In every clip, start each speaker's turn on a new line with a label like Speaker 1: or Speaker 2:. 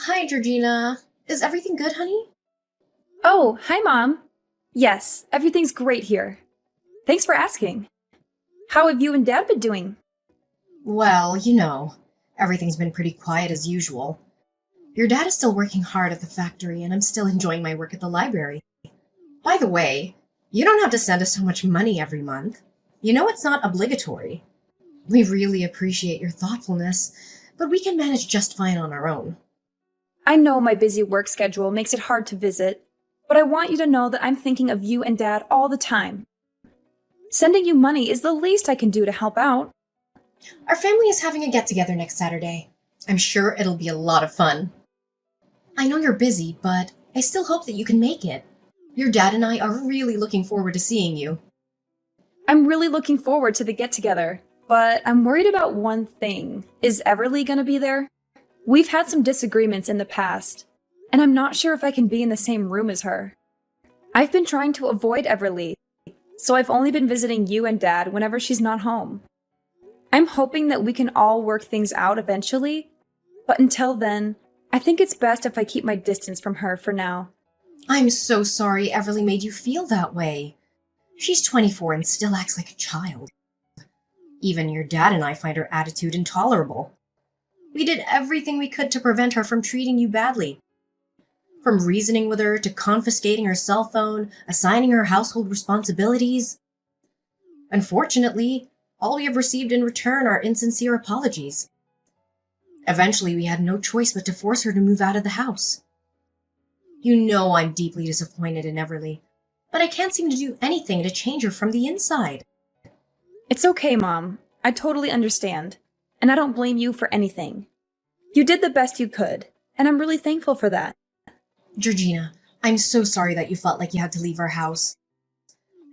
Speaker 1: Hi, Georgina. Is everything good, honey?
Speaker 2: Oh, hi, Mom. Yes, everything's great here. Thanks for asking. How have you and Dad been doing?
Speaker 1: Well, everything's been pretty quiet as usual. Your dad is still working hard at the factory, and I'm still enjoying my work at the library. By the way, you don't have to send us so much money every month. You know it's not obligatory. We really appreciate your thoughtfulness, but we can manage just fine on our own.
Speaker 2: I know my busy work schedule makes it hard to visit, but I want you to know that I'm thinking of you and Dad all the time. Sending you money is the least I can do to help out.
Speaker 1: Our family is having a get together next Saturday. I'm sure it'll be a lot of fun. I know you're busy, but I still hope that you can make it. Your dad and I are really looking forward to seeing you.
Speaker 2: I'm really looking forward to the get together, but I'm worried about one thing. Is Everly gonna be there? We've had some disagreements in the past, and I'm not sure if I can be in the same room as her. I've been trying to avoid Everly, so I've only been visiting you and Dad whenever she's not home. I'm hoping that we can all work things out eventually, but until then, I think it's best if I keep my distance from her for now.
Speaker 1: I'm so sorry Everly made you feel that way. She's 24 and still acts like a child. Even your dad and I find her attitude intolerable. We did everything we could to prevent her from treating you badly. From reasoning with her to confiscating her cell phone, assigning her household responsibilities. Unfortunately, all we have received in return are insincere apologies. Eventually, we had no choice but to force her to move out of the house. You know I'm deeply disappointed in Everly, but I can't seem to do anything to change her from the inside.
Speaker 2: It's okay, Mom. I totally understand, and I don't blame you for anything. You did the best you could, and I'm really thankful for that.
Speaker 1: Georgina, I'm so sorry that you felt like you had to leave our house.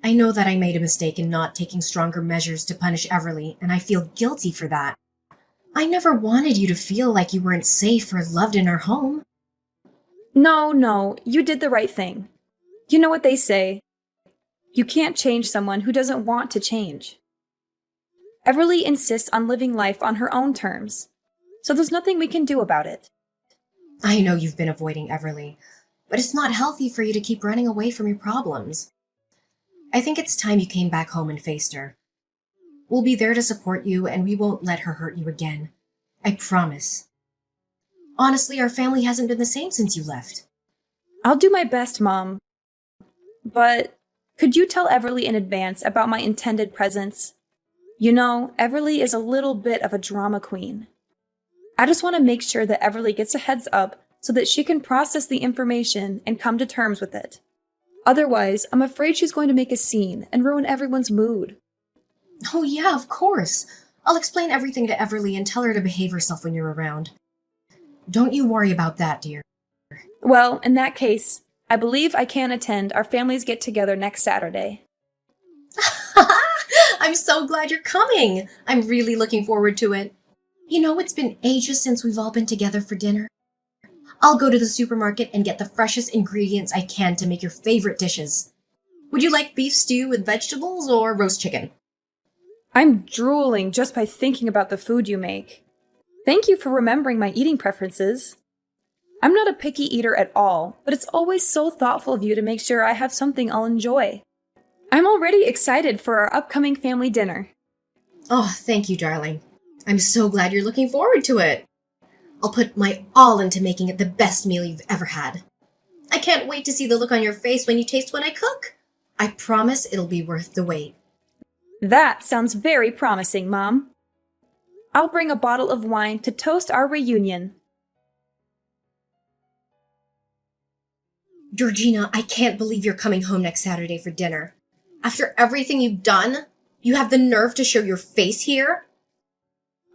Speaker 1: I know that I made a mistake in not taking stronger measures to punish Everly, and I feel guilty for that. I never wanted you to feel like you weren't safe or loved in our home.
Speaker 2: No, you did the right thing. You know what they say. You can't change someone who doesn't want to change. Everly insists on living life on her own terms, so there's nothing we can do about it.
Speaker 1: I know you've been avoiding Everly, but it's not healthy for you to keep running away from your problems. I think it's time you came back home and faced her. We'll be there to support you, and we won't let her hurt you again. I promise. Honestly, our family hasn't been the same since you left.
Speaker 2: I'll do my best, Mom. But could you tell Everly in advance about my intended presence? You know, Everly is a little bit of a drama queen. I just want to make sure that Everly gets a heads up so that she can process the information and come to terms with it. Otherwise, I'm afraid she's going to make a scene and ruin everyone's mood.
Speaker 1: Oh, yeah, of course. I'll explain everything to Everly and tell her to behave herself when you're around. Don't you worry about that, dear.
Speaker 2: Well, in that case, I believe I can attend our families get together next Saturday.
Speaker 1: I'm so glad you're coming. I'm really looking forward to it. You know, it's been ages since we've all been together for dinner. I'll go to the supermarket and get the freshest ingredients I can to make your favorite dishes. Would you like beef stew with vegetables or roast chicken?
Speaker 2: I'm drooling just by thinking about the food you make. Thank you for remembering my eating preferences. I'm not a picky eater at all, but it's always so thoughtful of you to make sure I have something I'll enjoy. I'm already excited for our upcoming family dinner.
Speaker 1: Oh, thank you, darling. I'm so glad you're looking forward to it. I'll put my all into making it the best meal you've ever had. I can't wait to see the look on your face when you taste what I cook. I promise it'll be worth the wait.
Speaker 2: That sounds very promising, Mom. I'll bring a bottle of wine to toast our reunion.
Speaker 1: Georgina, I can't believe you're coming home next Saturday for dinner. After everything you've done, you have the nerve to show your face here?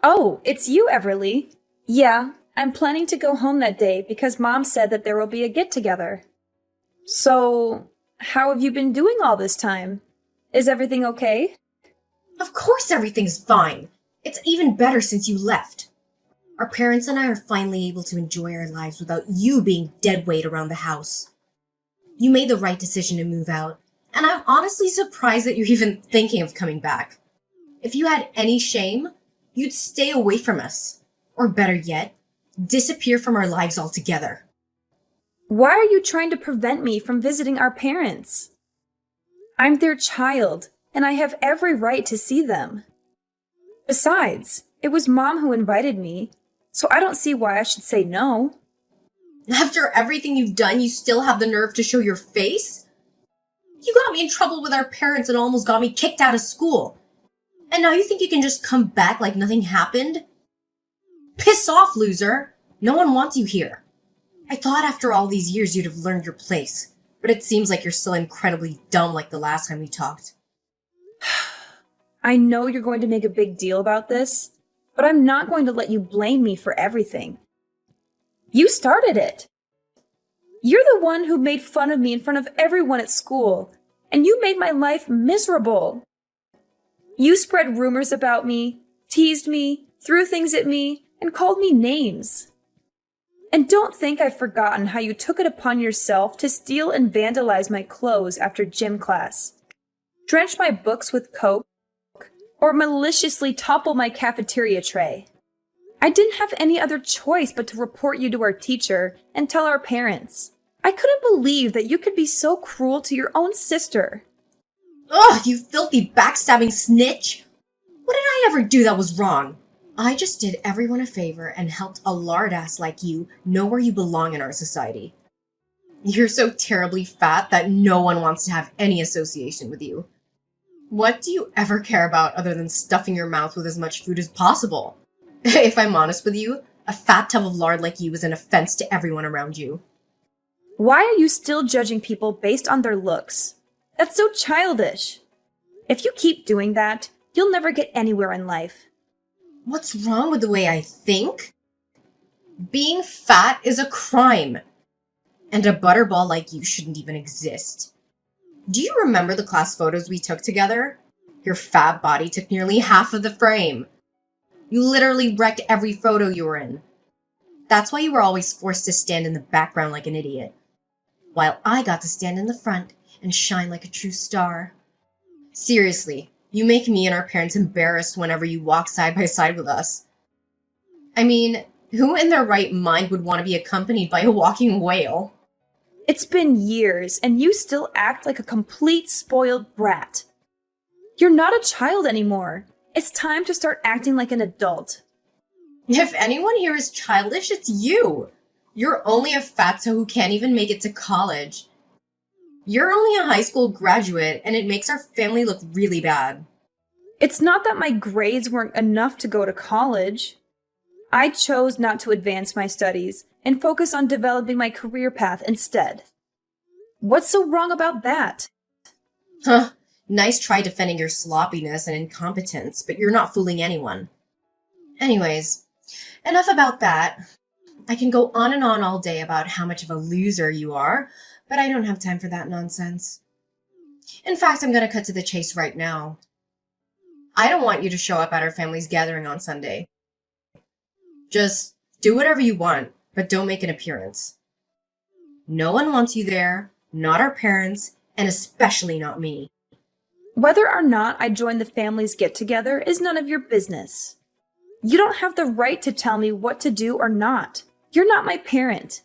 Speaker 2: Oh, it's you, Everly. Yeah, I'm planning to go home that day because Mom said that there will be a get-together. So, how have you been doing all this time? Is everything okay?
Speaker 1: Of course everything's fine. It's even better since you left. Our parents and I are finally able to enjoy our lives without you being dead weight around the house. You made the right decision to move out, and I'm honestly surprised that you're even thinking of coming back. If you had any shame, you'd stay away from us. Or better yet, disappear from our lives altogether.
Speaker 2: Why are you trying to prevent me from visiting our parents? I'm their child, and I have every right to see them. Besides, it was Mom who invited me, so I don't see why I should say no.
Speaker 1: After everything you've done, you still have the nerve to show your face? You got me in trouble with our parents and almost got me kicked out of school. And now you think you can just come back like nothing happened? Piss off, loser! No one wants you here. I thought after all these years you'd have learned your place, but it seems like you're still incredibly dumb like the last time we talked.
Speaker 2: I know you're going to make a big deal about this, but I'm not going to let you blame me for everything. You started it. You're the one who made fun of me in front of everyone at school, and you made my life miserable. You spread rumors about me, teased me, threw things at me, and called me names. And don't think I've forgotten how you took it upon yourself to steal and vandalize my clothes after gym class, drench my books with Coke, or maliciously topple my cafeteria tray. I didn't have any other choice but to report you to our teacher and tell our parents. I couldn't believe that you could be so cruel to your own sister.
Speaker 1: Ugh, you filthy backstabbing snitch! What did I ever do that was wrong? I just did everyone a favor and helped a lard ass like you know where you belong in our society. You're so terribly fat that no one wants to have any association with you. What do you ever care about other than stuffing your mouth with as much food as possible? If I'm honest with you, a fat tub of lard like you is an offense to everyone around you.
Speaker 2: Why are you still judging people based on their looks? That's so childish. If you keep doing that, you'll never get anywhere in life.
Speaker 1: What's wrong with the way I think? Being fat is a crime. And a butterball like you shouldn't even exist. Do you remember the class photos we took together? Your fat body took nearly half of the frame. You literally wrecked every photo you were in. That's why you were always forced to stand in the background like an idiot, while I got to stand in the front and shine like a true star. Seriously, you make me and our parents embarrassed whenever you walk side by side with us. I mean, who in their right mind would want to be accompanied by a walking whale?
Speaker 2: It's been years, and you still act like a complete spoiled brat. You're not a child anymore. It's time to start acting like an adult.
Speaker 1: If anyone here is childish, it's you. You're only a fatso who can't even make it to college. You're only a high school graduate, and it makes our family look really bad.
Speaker 2: It's not that my grades weren't enough to go to college. I chose not to advance my studies and focus on developing my career path instead. What's so wrong about that?
Speaker 1: Huh. Nice try defending your sloppiness and incompetence, but you're not fooling anyone. Anyways, enough about that. I can go on and on all day about how much of a loser you are, but I don't have time for that nonsense. In fact, I'm going to cut to the chase right now. I don't want you to show up at our family's gathering on Sunday. Just do whatever you want, but don't make an appearance. No one wants you there, not our parents, and especially not me.
Speaker 2: Whether or not I join the family's get-together is none of your business. You don't have the right to tell me what to do or not. You're not my parent.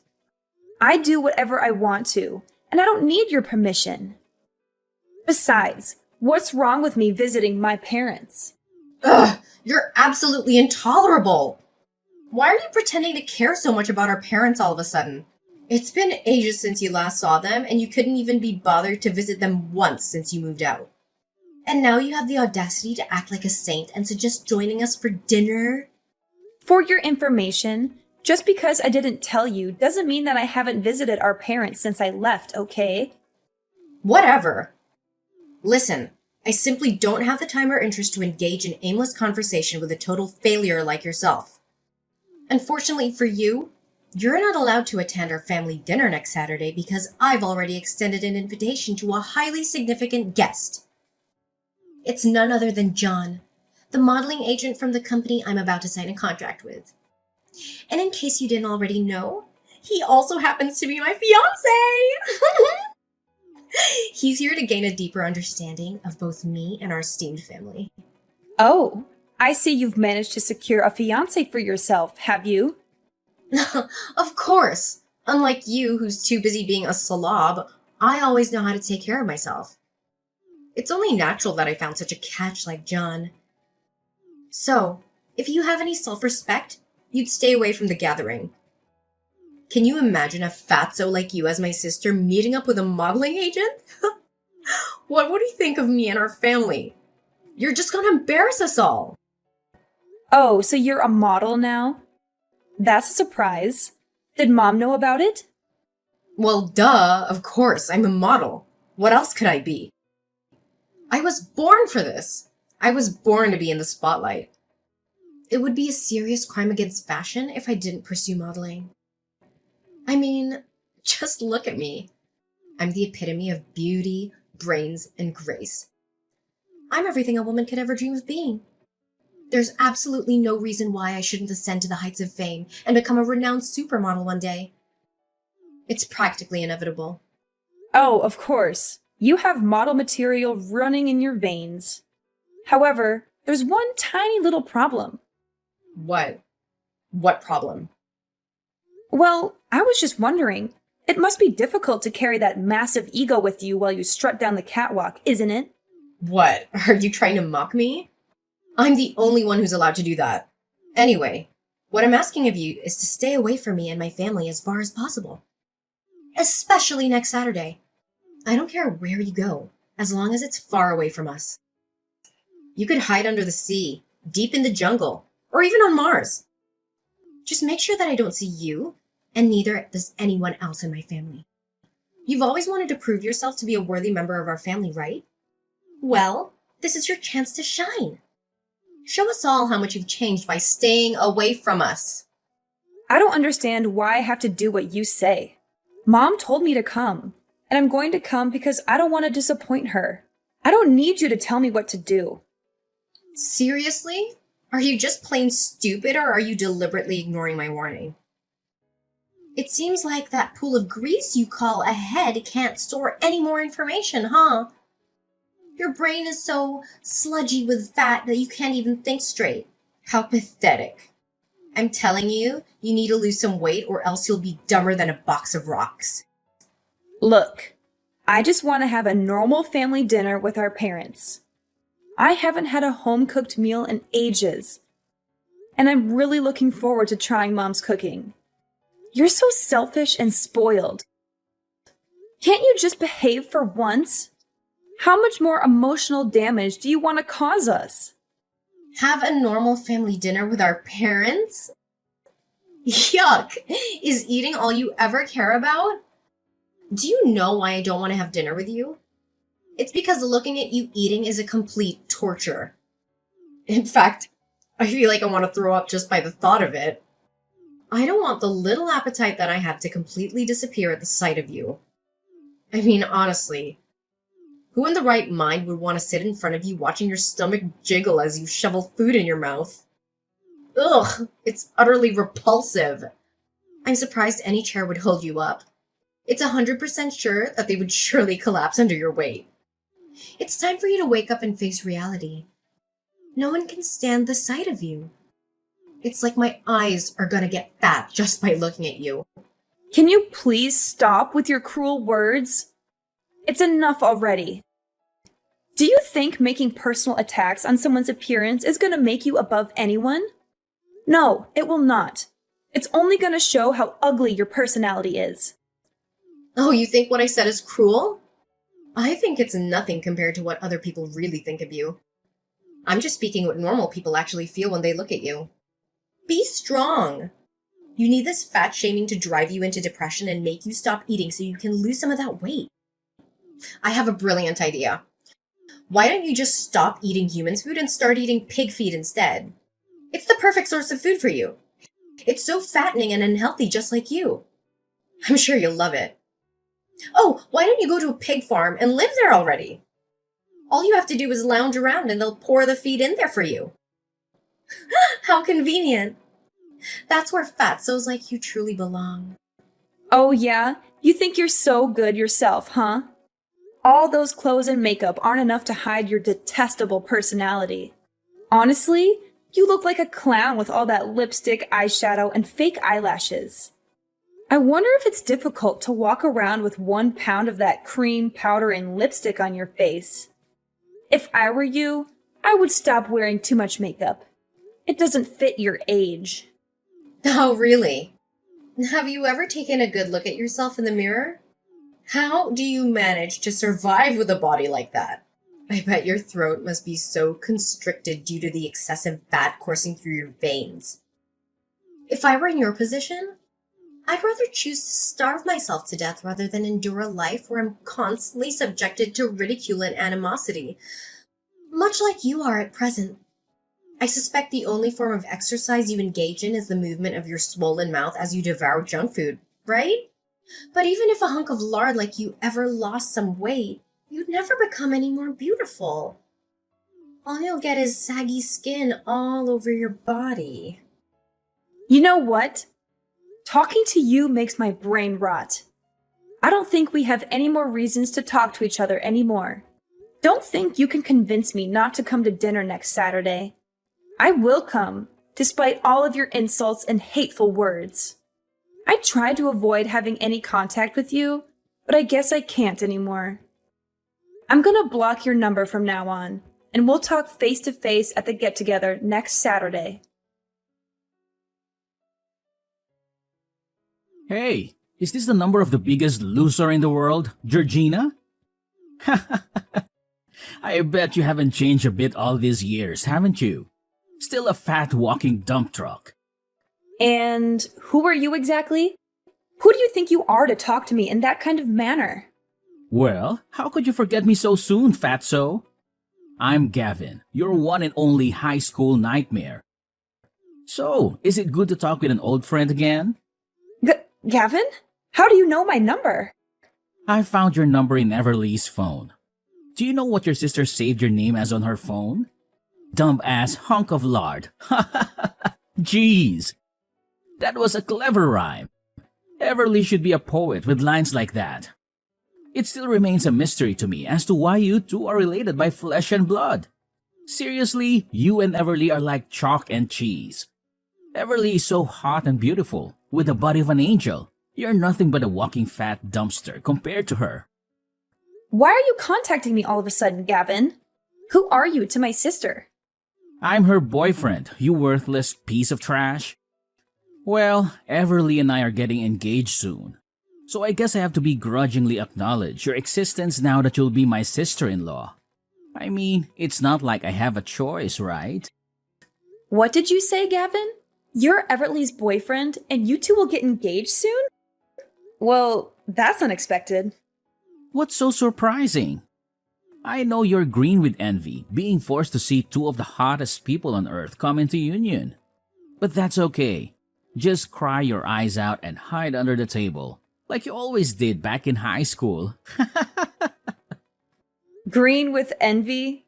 Speaker 2: I do whatever I want to, and I don't need your permission. Besides, what's wrong with me visiting my parents?
Speaker 1: Ugh, you're absolutely intolerable. Why are you pretending to care so much about our parents all of a sudden? It's been ages since you last saw them, and you couldn't even be bothered to visit them once since you moved out. And now you have the audacity to act like a saint and suggest joining us for dinner?
Speaker 2: For your information, just because I didn't tell you doesn't mean that I haven't visited our parents since I left, okay?
Speaker 1: Whatever. Listen, I simply don't have the time or interest to engage in aimless conversation with a total failure like yourself. Unfortunately for you, you're not allowed to attend our family dinner next Saturday because I've already extended an invitation to a highly significant guest. It's none other than John, the modeling agent from the company I'm about to sign a contract with. And in case you didn't already know, he also happens to be my fiancé! He's here to gain a deeper understanding of both me and our esteemed family.
Speaker 2: Oh, I see you've managed to secure a fiancé for yourself, have you?
Speaker 1: Of course! Unlike you, who's too busy being a slob, I always know how to take care of myself. It's only natural that I found such a catch like John. So, if you have any self-respect, you'd stay away from the gathering. Can you imagine a fatso like you as my sister meeting up with a modeling agent? What would he think of me and our family? You're just gonna embarrass us all.
Speaker 2: Oh, so you're a model now? That's a surprise. Did Mom know about it?
Speaker 1: Well, duh, of course, I'm a model. What else could I be? I was born for this. I was born to be in the spotlight. It would be a serious crime against fashion if I didn't pursue modeling. I mean, just look at me. I'm the epitome of beauty, brains, and grace. I'm everything a woman could ever dream of being. There's absolutely no reason why I shouldn't ascend to the heights of fame and become a renowned supermodel one day. It's practically inevitable.
Speaker 2: Oh, of course. You have model material running in your veins. However, there's one tiny little problem.
Speaker 1: What? What problem?
Speaker 2: Well, I was just wondering. It must be difficult to carry that massive ego with you while you strut down the catwalk, isn't it?
Speaker 1: What? Are you trying to mock me? I'm the only one who's allowed to do that. Anyway, what I'm asking of you is to stay away from me and my family as far as possible. Especially next Saturday. I don't care where you go, as long as it's far away from us. You could hide under the sea, deep in the jungle, or even on Mars. Just make sure that I don't see you, and neither does anyone else in my family. You've always wanted to prove yourself to be a worthy member of our family, right? Well, this is your chance to shine. Show us all how much you've changed by staying away from us.
Speaker 2: I don't understand why I have to do what you say. Mom told me to come, and I'm going to come because I don't want to disappoint her. I don't need you to tell me what to do.
Speaker 1: Seriously? Are you just plain stupid, or are you deliberately ignoring my warning? It seems like that pool of grease you call a head can't store any more information, huh? Your brain is so sludgy with fat that you can't even think straight. How pathetic. I'm telling you, you need to lose some weight or else you'll be dumber than a box of rocks.
Speaker 2: Look, I just want to have a normal family dinner with our parents. I haven't had a home-cooked meal in ages, and I'm really looking forward to trying Mom's cooking. You're so selfish and spoiled. Can't you just behave for once? How much more emotional damage do you want to cause us?
Speaker 1: Have a normal family dinner with our parents? Yuck! Is eating all you ever care about? Do you know why I don't want to have dinner with you? It's because looking at you eating is a complete torture. In fact, I feel like I want to throw up just by the thought of it. I don't want the little appetite that I have to completely disappear at the sight of you. I mean, honestly, who in the right mind would want to sit in front of you watching your stomach jiggle as you shovel food in your mouth? Ugh, it's utterly repulsive. I'm surprised any chair would hold you up. It's 100% sure that they would surely collapse under your weight. It's time for you to wake up and face reality. No one can stand the sight of you. It's like my eyes are gonna get fat just by looking at you.
Speaker 2: Can you please stop with your cruel words? It's enough already. Do you think making personal attacks on someone's appearance is going to make you above anyone? No, it will not. It's only going to show how ugly your personality is.
Speaker 1: Oh, you think what I said is cruel? I think it's nothing compared to what other people really think of you. I'm just speaking what normal people actually feel when they look at you. Be strong. You need this fat shaming to drive you into depression and make you stop eating so you can lose some of that weight. I have a brilliant idea. Why don't you just stop eating human food and start eating pig feed instead? It's the perfect source of food for you. It's so fattening and unhealthy, just like you. I'm sure you'll love it. Oh, why don't you go to a pig farm and live there already? All you have to do is lounge around and they'll pour the feed in there for you. How convenient. That's where fatzos like you truly belong.
Speaker 2: Oh yeah? You think you're so good yourself, huh? All those clothes and makeup aren't enough to hide your detestable personality. Honestly, You look like a clown with all that lipstick, eyeshadow, and fake eyelashes. I wonder if it's difficult to walk around with 1 pound of that cream, powder, and lipstick on your face. If I were you, I would stop wearing too much makeup. It doesn't fit your age.
Speaker 1: Oh, really? Have you ever taken a good look at yourself in the mirror? How do you manage to survive with a body like that? I bet your throat must be so constricted due to the excessive fat coursing through your veins. If I were in your position, I'd rather choose to starve myself to death rather than endure a life where I'm constantly subjected to ridicule and animosity, much like you are at present. I suspect the only form of exercise you engage in is the movement of your swollen mouth as you devour junk food, right? But even if a hunk of lard like you ever lost some weight, you'd never become any more beautiful. All you'll get is saggy skin all over your body.
Speaker 2: You know what? Talking to you makes my brain rot. I don't think we have any more reasons to talk to each other anymore. Don't think you can convince me not to come to dinner next Saturday. I will come, despite all of your insults and hateful words. I tried to avoid having any contact with you, but I guess I can't anymore. I'm gonna block your number from now on, and we'll talk face to face at the get-together next Saturday.
Speaker 3: Hey, is this the number of the biggest loser in the world, Georgina? I bet you haven't changed a bit all these years, haven't you? Still a fat walking dump truck.
Speaker 2: And who are you exactly? Who do you think you are to talk to me in that kind of manner?
Speaker 3: Well, how could you forget me so soon, fatso? I'm Gavin, your one and only high school nightmare. So, is it good to talk with an old friend again?
Speaker 2: Gavin? How do you know my number?
Speaker 3: I found your number in Everly's phone. Do you know what your sister saved your name as on her phone? Dumb-ass hunk of lard. Jeez. That was a clever rhyme. Everly should be a poet with lines like that. It still remains a mystery to me as to why you two are related by flesh and blood. Seriously, you and Everly are like chalk and cheese. Everly is so hot and beautiful, with the body of an angel. You're nothing but a walking fat dumpster compared to her.
Speaker 2: Why are you contacting me all of a sudden, Gavin? Who are you to my sister?
Speaker 3: I'm her boyfriend, you worthless piece of trash. Well, Everly and I are getting engaged soon. So I guess I have to begrudgingly acknowledge your existence now that you'll be my sister-in-law. I mean, it's not like I have a choice, right?
Speaker 2: What did you say, Gavin? You're Everly's boyfriend, and you two will get engaged soon? Well, that's unexpected.
Speaker 3: What's so surprising? I know you're green with envy, being forced to see two of the hottest people on earth come into union. But that's okay. Just cry your eyes out and hide under the table, like you always did back in high school.
Speaker 2: Green with envy?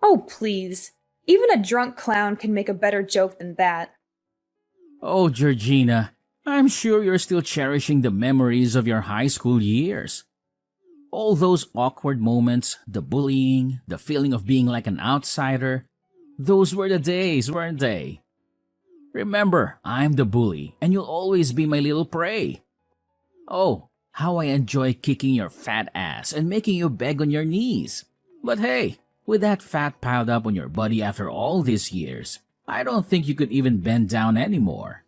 Speaker 2: Oh, please. Even a drunk clown can make a better joke than that.
Speaker 3: Oh, Georgina, I'm sure you're still cherishing the memories of your high school years. All those awkward moments, the bullying, the feeling of being like an outsider, those were the days, weren't they? Remember, I'm the bully, and you'll always be my little prey. Oh, how I enjoy kicking your fat ass and making you beg on your knees. But hey, with that fat piled up on your body after all these years, I don't think you could even bend down anymore.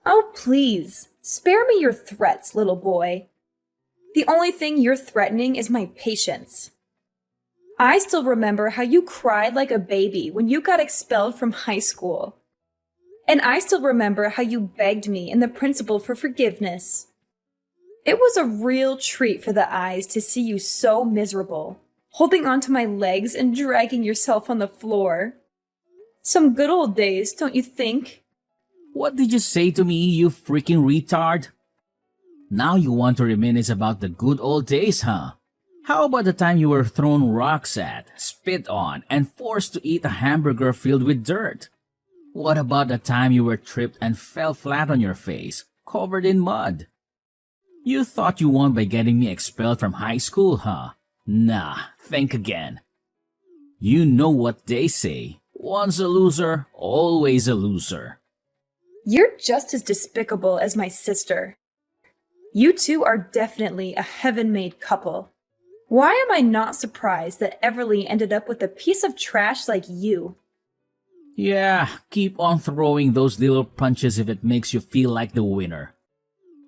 Speaker 2: Oh, please. Spare me your threats, little boy. The only thing you're threatening is my patience. I still remember how you cried like a baby when you got expelled from high school. And I still remember how you begged me and the principal for forgiveness. It was a real treat for the eyes to see you so miserable, holding onto my legs and dragging yourself on the floor. Some good old days, don't you think?
Speaker 3: What did you say to me, you freaking retard? Now you want to reminisce about the good old days, huh? How about the time you were thrown rocks at, spit on, and forced to eat a hamburger filled with dirt? What about the time you were tripped and fell flat on your face, covered in mud? You thought you won by getting me expelled from high school, huh? Nah, think again. You know what they say. Once a loser, always a loser.
Speaker 2: You're just as despicable as my sister. You two are definitely a heaven-made couple. Why am I not surprised that Everly ended up with a piece of trash like you?
Speaker 3: Yeah, keep on throwing those little punches if it makes you feel like the winner.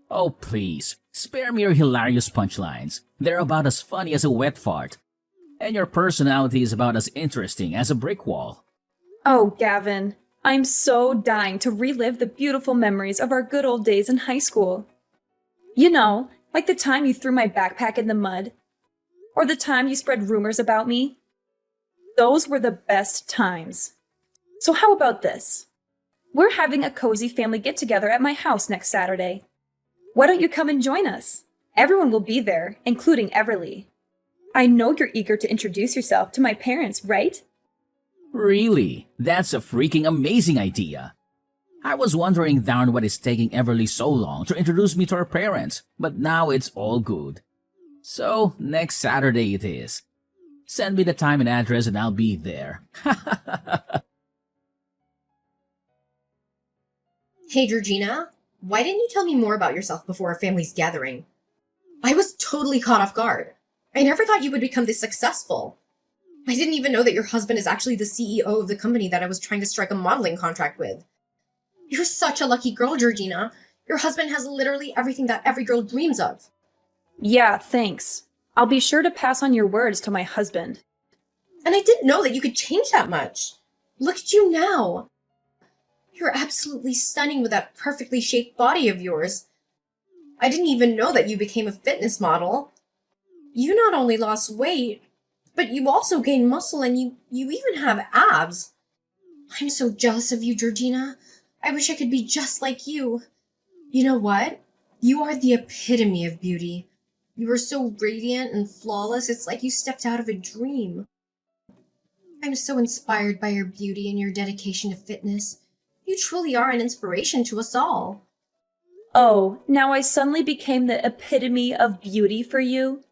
Speaker 3: Oh, please, spare me your hilarious punchlines. They're about as funny as a wet fart. And your personality is about as interesting as a brick wall.
Speaker 2: Oh, Gavin, I'm so dying to relive the beautiful memories of our good old days in high school. You know, like the time you threw my backpack in the mud. Or the time you spread rumors about me. Those were the best times. So how about this? We're having a cozy family get-together at my house next Saturday. Why don't you come and join us? Everyone will be there, including Everly. I know you're eager to introduce yourself to my parents, right?
Speaker 3: Really? That's a freaking amazing idea. I was wondering darn what is taking Everly so long to introduce me to her parents, but now it's all good. So, next Saturday it is. Send me the time and address and I'll be there.
Speaker 1: Hey, Georgina, why didn't you tell me more about yourself before our family's gathering? I was totally caught off guard. I never thought you would become this successful. I didn't even know that your husband is actually the CEO of the company that I was trying to strike a modeling contract with. You're such a lucky girl, Georgina. Your husband has literally everything that every girl dreams of.
Speaker 2: Yeah, thanks. I'll be sure to pass on your words to my husband.
Speaker 1: And I didn't know that you could change that much. Look at you now. You're absolutely stunning with that perfectly shaped body of yours. I didn't even know that you became a fitness model. You not only lost weight, but you also gained muscle and you even have abs. I'm so jealous of you, Georgina. I wish I could be just like you. You know what? You are the epitome of beauty. You are so radiant and flawless, it's like you stepped out of a dream. I'm so inspired by your beauty and your dedication to fitness. You truly are an inspiration to us all.
Speaker 2: Oh, now I suddenly became the epitome of beauty for you?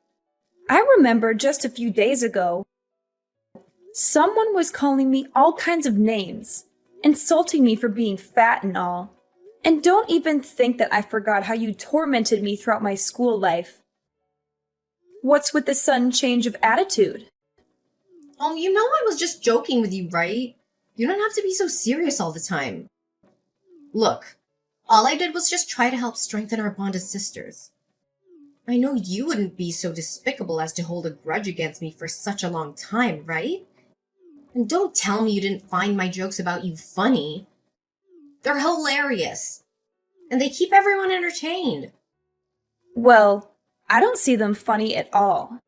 Speaker 2: I remember just a few days ago, someone was calling me all kinds of names, insulting me for being fat and all. And don't even think that I forgot how you tormented me throughout my school life. What's with the sudden change of attitude?
Speaker 1: Oh, you know I was just joking with you, right? You don't have to be so serious all the time. Look, all I did was just try to help strengthen our bond as sisters. I know you wouldn't be so despicable as to hold a grudge against me for such a long time, right? And don't tell me you didn't find my jokes about you funny. They're hilarious. And they keep everyone entertained.
Speaker 2: Well, I don't see them funny at all.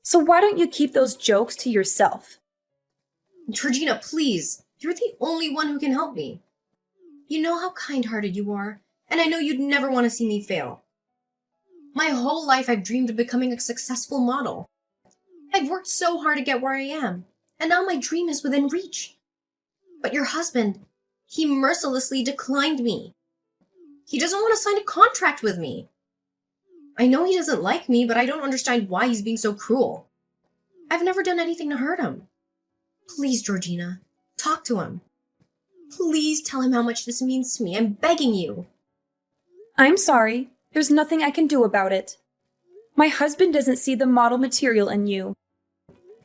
Speaker 2: So why don't you keep those jokes to yourself?
Speaker 1: Georgina, please. You're the only one who can help me. You know how kind-hearted you are, and I know you'd never want to see me fail. My whole life I've dreamed of becoming a successful model. I've worked so hard to get where I am, and now my dream is within reach. But your husband, he mercilessly declined me. He doesn't want to sign a contract with me. I know he doesn't like me, but I don't understand why he's being so cruel. I've never done anything to hurt him. Please, Georgina, talk to him. Please tell him how much this means to me. I'm begging you.
Speaker 2: I'm sorry. There's nothing I can do about it. My husband doesn't see the model material in you.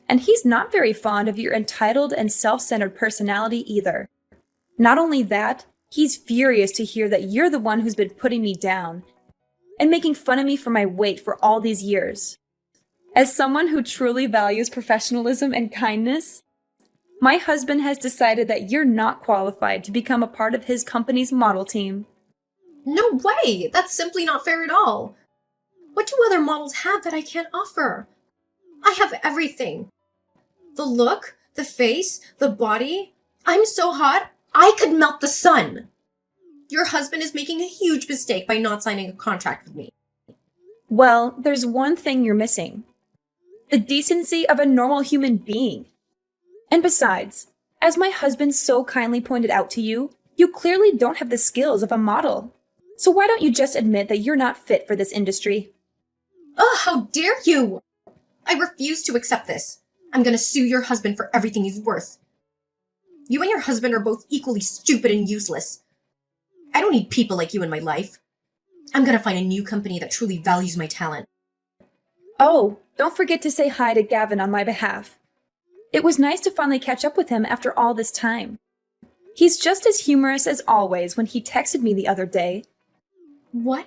Speaker 2: And he's not very fond of your entitled and self-centered personality either. Not only that, he's furious to hear that you're the one who's been putting me down and making fun of me for my weight for all these years. As someone who truly values professionalism and kindness, my husband has decided that you're not qualified to become a part of his company's model team.
Speaker 1: No way! That's simply not fair at all. What do other models have that I can't offer? I have everything. The look, the face, the body. I'm so hot, I could melt the sun. Your husband is making a huge mistake by not signing a contract with me.
Speaker 2: Well, there's one thing you're missing. The decency of a normal human being. And besides, as my husband so kindly pointed out to you, you clearly don't have the skills of a model. So why don't you just admit that you're not fit for this industry?
Speaker 1: Ugh, how dare you! I refuse to accept this. I'm gonna sue your husband for everything he's worth. You and your husband are both equally stupid and useless. I don't need people like you in my life. I'm gonna find a new company that truly values my talent.
Speaker 2: Oh, don't forget to say hi to Gavin on my behalf. It was nice to finally catch up with him after all this time. He's just as humorous as always when he texted me the other day.
Speaker 1: What?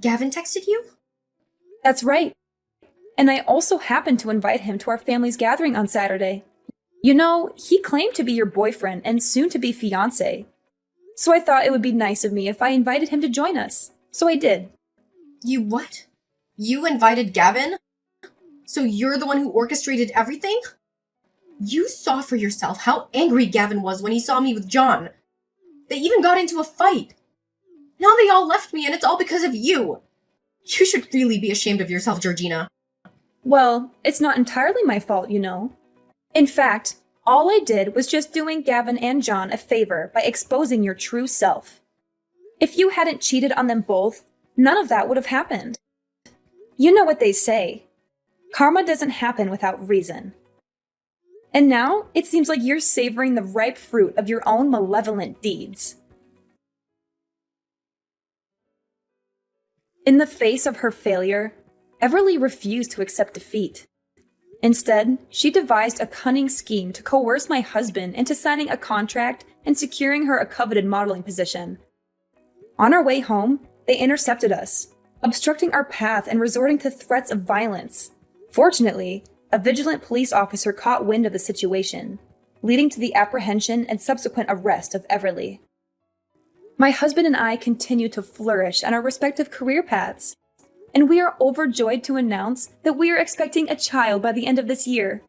Speaker 1: Gavin texted you?
Speaker 2: That's right. And I also happened to invite him to our family's gathering on Saturday. You know, he claimed to be your boyfriend and soon to be fiancé. So I thought it would be nice of me if I invited him to join us. So I did.
Speaker 1: You what? You invited Gavin? So you're the one who orchestrated everything? You saw for yourself how angry Gavin was when he saw me with John. They even got into a fight. Now they all left me and it's all because of you. You should really be ashamed of yourself, Georgina.
Speaker 2: Well, it's not entirely my fault, you know. In fact, all I did was just doing Gavin and John a favor by exposing your true self. If you hadn't cheated on them both, none of that would have happened. You know what they say. Karma doesn't happen without reason. And now, it seems like you're savoring the ripe fruit of your own malevolent deeds. In the face of her failure, Everly refused to accept defeat. Instead, she devised a cunning scheme to coerce my husband into signing a contract and securing her a coveted modeling position. On our way home, they intercepted us, obstructing our path and resorting to threats of violence. Fortunately, a vigilant police officer caught wind of the situation, leading to the apprehension and subsequent arrest of Everly. My husband and I continue to flourish on our respective career paths, and we are overjoyed to announce that we are expecting a child by the end of this year.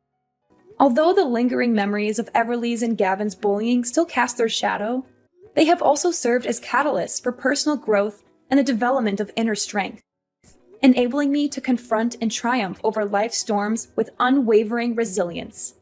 Speaker 2: Although the lingering memories of Everly's and Gavin's bullying still cast their shadow, they have also served as catalysts for personal growth and the development of inner strength, enabling me to confront and triumph over life's storms with unwavering resilience.